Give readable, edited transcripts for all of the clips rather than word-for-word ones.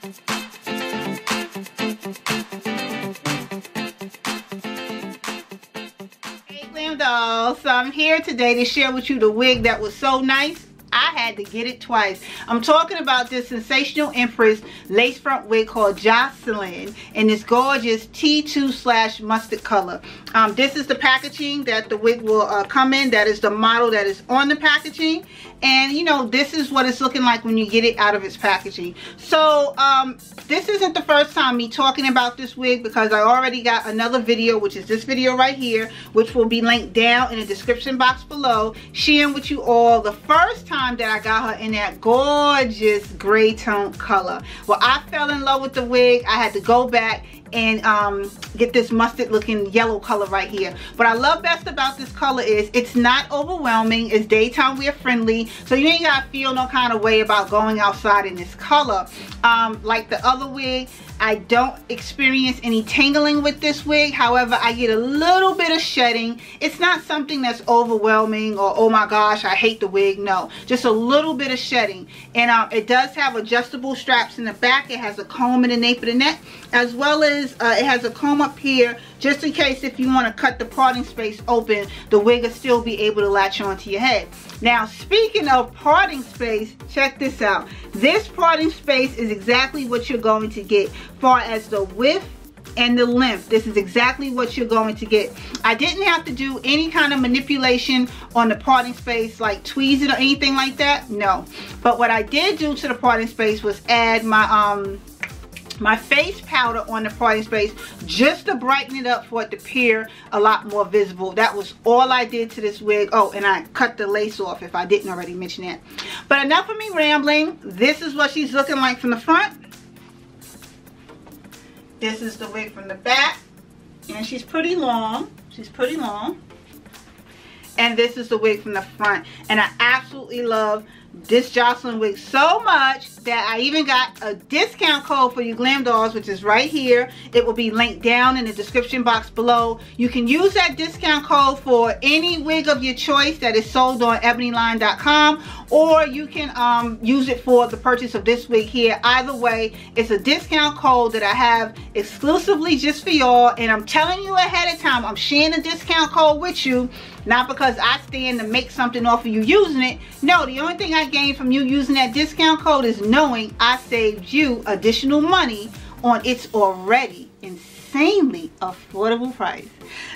Hey Glam Dolls, so I'm here today to share with you the wig that was so nice I had to get it twice. I'm talking about this Sensational Empress lace front wig called JOCELYN in this gorgeous T2/mustard color. This is the packaging that the wig will come in. That is the model that is on the packaging. And you know, this is what it's looking like when you get it out of its packaging. So this isn't the first time me talking about this wig, because I already got another video, which is this video right here, which will be linked down in the description box below, sharing with you all the first time that I got her in that gorgeous gray tone color. Well, I fell in love with the wig. I had to go back and get this mustard looking yellow color right here. What I love best about this color is it's not overwhelming. It's daytime wear friendly, so you ain't gotta feel no kind of way about going outside in this color. Like the other wig, I don't experience any tangling with this wig. However, I get a little bit of shedding. It's not something that's overwhelming or oh my gosh, I hate the wig. No, just a little bit of shedding. And it does have adjustable straps in the back. It has a comb in the nape of the neck, as well as it has a comb up here, just in case if you want to cut the parting space open, the wig will still be able to latch onto your head. Now, speaking of parting space, check this out. This parting space is exactly what you're going to get. Far as the width and the length, this is exactly what you're going to get. I didn't have to do any kind of manipulation on the parting space, like tweeze it or anything like that. No. But what I did do to the parting space was add my face powder on the parting space, just to brighten it up for it to appear a lot more visible. That was all I did to this wig. Oh, and I cut the lace off if I didn't already mention that. But enough of me rambling. This is what she's looking like from the front. This is the wig from the back, and she's pretty long. She's pretty long. And this is the wig from the front, and I absolutely love this JOCELYN wig so much that I even got a discount code for you glam dolls, which is right here. It will be linked down in the description box below. You can use that discount code for any wig of your choice that is sold on ebonyline.com, or you can use it for the purchase of this wig here. Either way, it's a discount code that I have exclusively just for y'all, and I'm telling you ahead of time, I'm sharing a discount code with you, not because I stand to make something off of you using it. No, the only thing I gain from you using that discount code is knowing I saved you additional money on its already insanely affordable price.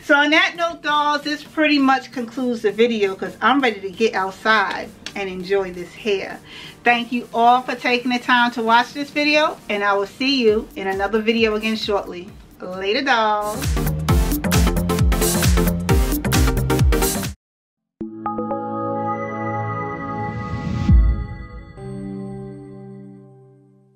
So on that note, dolls, this pretty much concludes the video, because I'm ready to get outside and enjoy this hair. Thank you all for taking the time to watch this video, and I will see you in another video again shortly. Later, dolls.